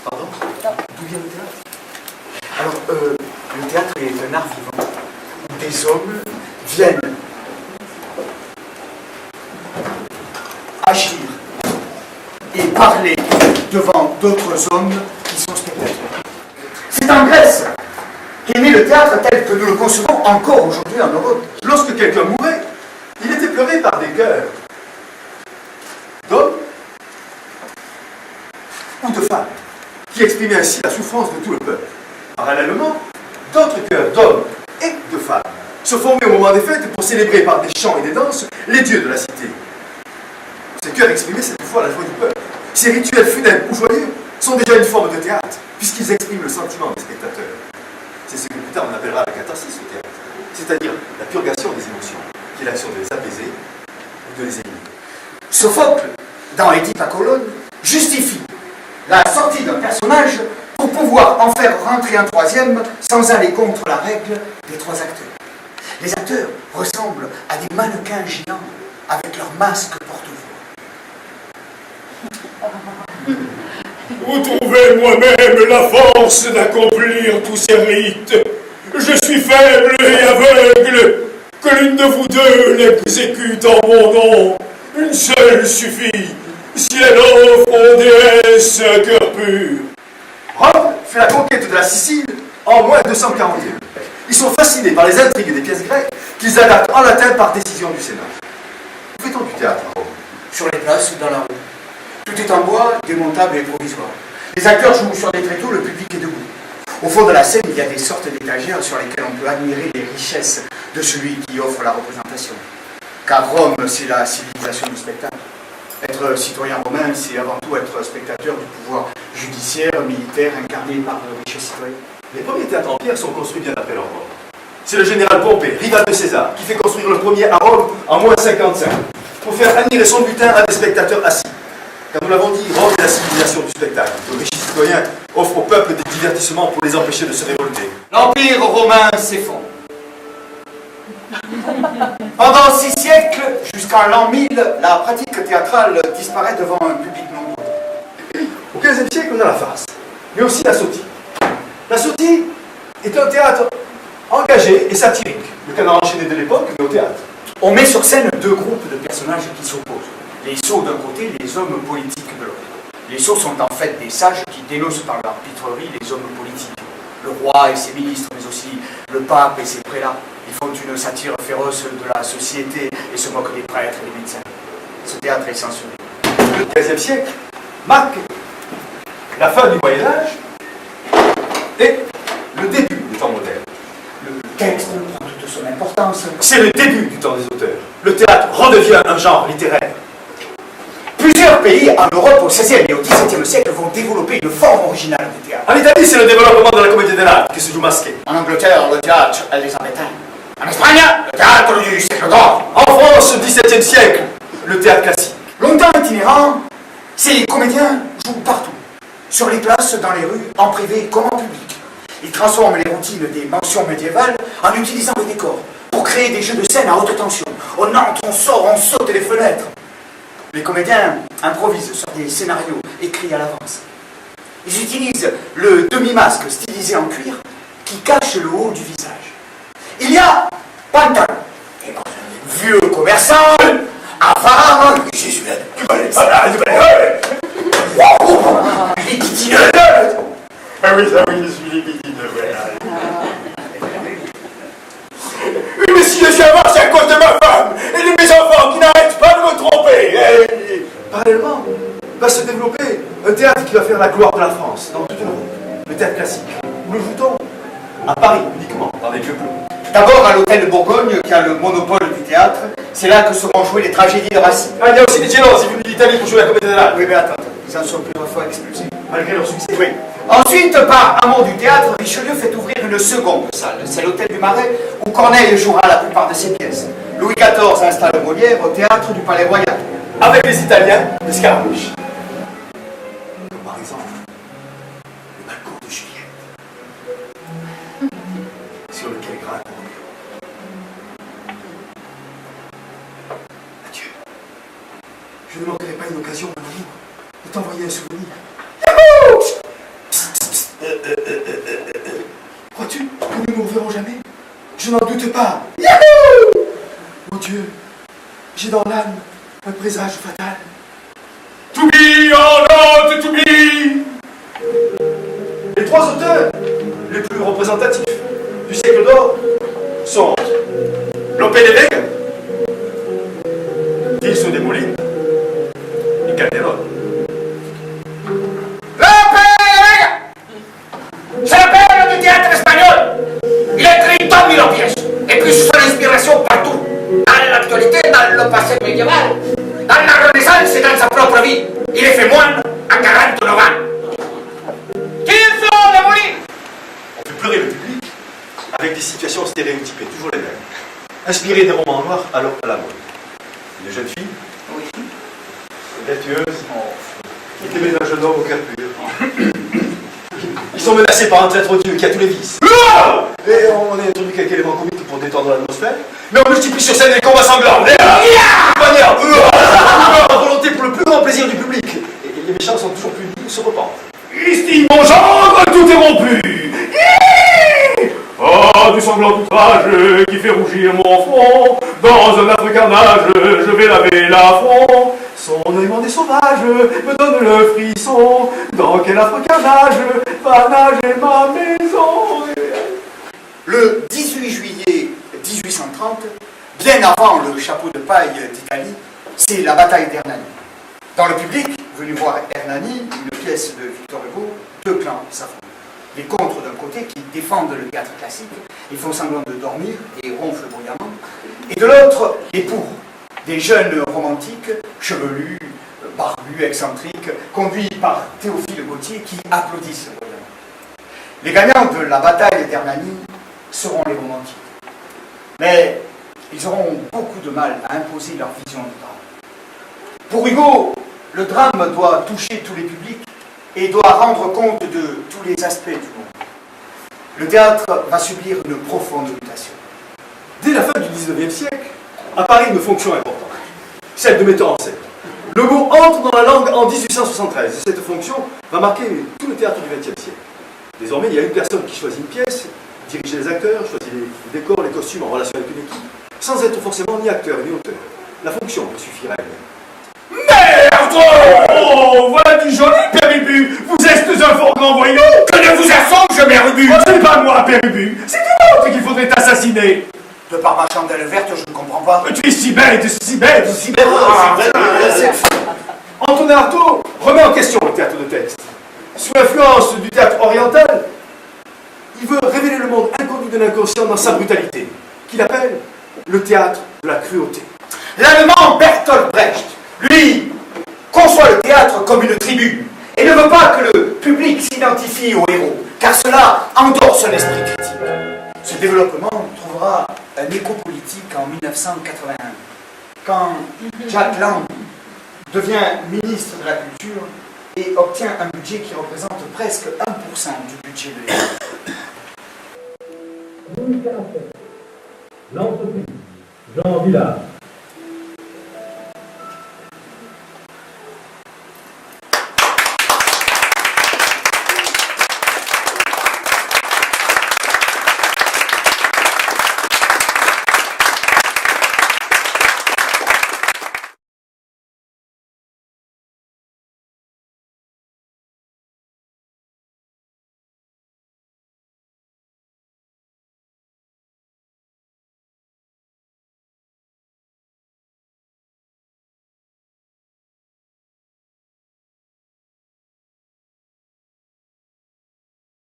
Pardon? D'où vient le théâtre? Alors, le théâtre est un art vivant où des hommes viennent agir et parler devant d'autres hommes qui sont spectateurs. C'est en Grèce qu'est né le théâtre tel que nous le concevons encore aujourd'hui en Europe. Lorsque quelqu'un mourait, il était pleuré par des chœurs d'hommes ou de femmes, qui exprimaient ainsi la souffrance de tout le peuple. Parallèlement, d'autres chœurs d'hommes et de femmes se formaient au moment des fêtes pour célébrer par des chants et des danses les dieux de la cité. Ces chœurs exprimaient cette fois la joie du peuple. Ces rituels funèbres ou joyeux sont déjà une forme de théâtre, puisqu'ils expriment le sentiment des spectateurs. C'est ce que plus tard on appellera la catharsis au théâtre, c'est-à-dire la purgation des émotions, qui est l'action de les apaiser ou de les éliminer. Sophocle, dans Édipe à Colonne, justifie la sortie d'un personnage pour pouvoir en faire rentrer un troisième sans aller contre la règle des trois acteurs. Les acteurs ressemblent à des mannequins géants avec leurs masques porte-voix. Vous trouvez moi-même la force d'accomplir tous ces rites. Je suis faible et aveugle. Que l'une de vous deux l'exécute en mon nom. Une seule suffit, si elle offre aux déesses un cœur pur. Rome fait la conquête de la Sicile en moins 241. Ils sont fascinés par les intrigues des pièces grecques qu'ils adaptent en latin par décision du Sénat. Où fait-on du théâtre à Rome? Sur les places ou dans la rue. Tout est en bois, démontable et provisoire. Les acteurs jouent sur des tréteaux, le public est debout. Au fond de la scène, il y a des sortes d'étagères sur lesquelles on peut admirer les richesses de celui qui offre la représentation. Car Rome, c'est la civilisation du spectacle. Être citoyen romain, c'est avant tout être spectateur du pouvoir judiciaire, militaire, incarné par le riche citoyen. Les premiers théâtres en pierre sont construits bien après leur mort. C'est le général Pompée, rival de César, qui fait construire le premier à Rome en moins 55, pour faire admirer son butin à des spectateurs assis. Comme nous l'avons dit, Rome est la civilisation du spectacle. Le riche citoyen offre au peuple des divertissements pour les empêcher de se révolter. L'Empire romain s'effondre. Pendant 6 siècles, jusqu'en l'an 1000, la pratique théâtrale disparaît devant un public nombreux. Au XVe siècle, on a la farce, mais aussi la sottise. La sottise est un théâtre engagé et satirique. Le canard enchaîné de l'époque, mais au théâtre. On met sur scène deux groupes de personnages qui s'opposent. Les sots d'un côté, les hommes politiques de l'autre. Les sots sont en fait des sages qui dénoncent par leur pitrerie les hommes politiques. Le roi et ses ministres, mais aussi le pape et ses prélats. Ils font une satire féroce de la société et se moquent des prêtres et des médecins. Ce théâtre est censuré. Le XIIIe siècle marque la fin du Moyen-Âge et le début du temps moderne. Le texte prend toute son importance. C'est le début du temps des auteurs. Le théâtre redevient un genre littéraire. Plusieurs pays en Europe au XVIe et au XVIIe siècle vont développer une forme originale du théâtre. En Italie, c'est le développement de la comédie dell'arte qui se joue masqué. En Angleterre, le théâtre élisabétain. En Espagne, le théâtre du siècle d'or. En France, au XVIIe siècle, le théâtre classique. Longtemps itinérant, ces comédiens jouent partout. Sur les places, dans les rues, en privé comme en public. Ils transforment les routines des mansions médiévales en utilisant les décors pour créer des jeux de scène à haute tension. On entre, on sort, on saute les fenêtres. Les comédiens improvisent sur des scénarios écrits à l'avance. Ils utilisent le demi-masque stylisé en cuir qui cache le haut du visage. Il y a pantalon, vieux commerçant, avare, jésuite, les bitineux. Ah oui, je suis les bitineux, voilà. Oui, mais si je suis avare, c'est à cause de ma femme et de mes enfants qui n'arrêtent pas de me tromper. Parallèlement, va se développer un théâtre qui va faire la gloire de la France dans toute l'Europe. Le théâtre classique. Nous le joue-t-on à Paris uniquement, dans les lieux clos. D'abord à l'hôtel de Bourgogne, qui a le monopole du théâtre. C'est là que seront jouées les tragédies de Racine. Ah, il y a aussi les Génois, ils viennent d'Italie pour jouer la comédie dell'arte. Oui, mais attends, ils en sont plusieurs fois expulsés. Malgré leur succès. Oui. Ensuite, par amour du théâtre, Richelieu fait ouvrir une seconde salle. C'est l'hôtel du Marais, où Corneille jouera la plupart de ses pièces. Louis XIV installe Molière au théâtre du Palais Royal. Avec les Italiens de Scaramouche. Comme par exemple, le balcon de Juliette, sur lequel grimpe Roméo. Je ne manquerai pas une occasion, mon amour, de t'envoyer un souvenir. Crois-tu que nous ne nous reverrons jamais? Je n'en doute pas. Yahoo! Mon Dieu, j'ai dans l'âme un présage fatal. To be or not to be. Les trois auteurs les plus représentatifs du siècle d'or sont Lope de Vega, Tirso de Molina et Calderón. Lope de Vega! C'est le père du théâtre espagnol. Il a écrit 100 000 pièces et puis son inspiration partout. Dans l'actualité, dans le passé médiéval, dans la Renaissance et dans sa propre vie. Il est fait moine à 49 ans. Tirso de Molina! On fait pleurer le public avec des situations stéréotypées, toujours les mêmes. Inspirées des romans noirs alors à la mode. Une jeune fille, vertueuse, qui est aimée d'un jeune homme au cœur pur. Ils sont menacés par un traître odieux qui a tous les vices. Et on a introduit quelques éléments comiques pour détendre l'atmosphère, mais on multiplie sur scène les combats sanglants. Poignards, volonté pour le plus grand plaisir du public. Et les méchants sont toujours punis ou se repentent. Ici, mon gendre, tout est rompu. Oh, du sanglant outrage qui fait rougir mon front. Dans un affreux carnage, je vais laver l'affront. Son aimant des sauvages me donne le frisson. Dans quel affreux carnage va nager ma maison? Le 18 juillet 1830, bien avant le chapeau de paille d'Italie, c'est la bataille d'Hernani. Dans le public, venu voir Hernani, une pièce de Victor Hugo, deux clans s'affrontent. Les contres d'un côté qui défendent le théâtre classique et font semblant de dormir et ronflent bruyamment, et de l'autre, les pour, des jeunes romantiques, chevelus, barbus, excentriques, conduits par Théophile Gautier qui applaudissent bruyamment. Les gagnants de la bataille d'Hernani seront les romantiques. Mais ils auront beaucoup de mal à imposer leur vision du drame. Pour Hugo, le drame doit toucher tous les publics et doit rendre compte de tous les aspects du monde. Le théâtre va subir une profonde mutation. Dès la fin du XIXe siècle, apparaît une fonction importante, celle de metteur en scène. Le mot entre dans la langue en 1873 et cette fonction va marquer tout le théâtre du XXe siècle. Désormais, il y a une personne qui choisit une pièce, dirige les acteurs, choisit les décors, les costumes en relation avec une équipe, sans être forcément ni acteur ni auteur. La fonction peut suffire à elle-même. Merde! Oh, voilà du joli, Père Ubu! Vous êtes un fort grand voyou! Que ne vous assomme, Mère Ubu! Oh, ce n'est pas moi, Père Ubu! C'est une autre qu'il faudrait assassiner! De par ma chandelle verte, je ne comprends pas. Tu es si bête, si bête, si bête! Antonin Artaud remet en question le théâtre de texte. Sous l'influence du théâtre oriental, il veut révéler le monde inconnu de l'inconscient dans sa brutalité, qu'il appelle le théâtre de la cruauté. L'allemand Bertolt Brecht, lui, conçoit le théâtre comme une tribune et ne veut pas que le public s'identifie aux héros, car cela endort son esprit critique. Ce développement trouvera un écho politique en 1981, quand Jack Lang devient ministre de la Culture et obtient un budget qui représente presque 1% du budget de l'État. L'entreprise Jean Villard.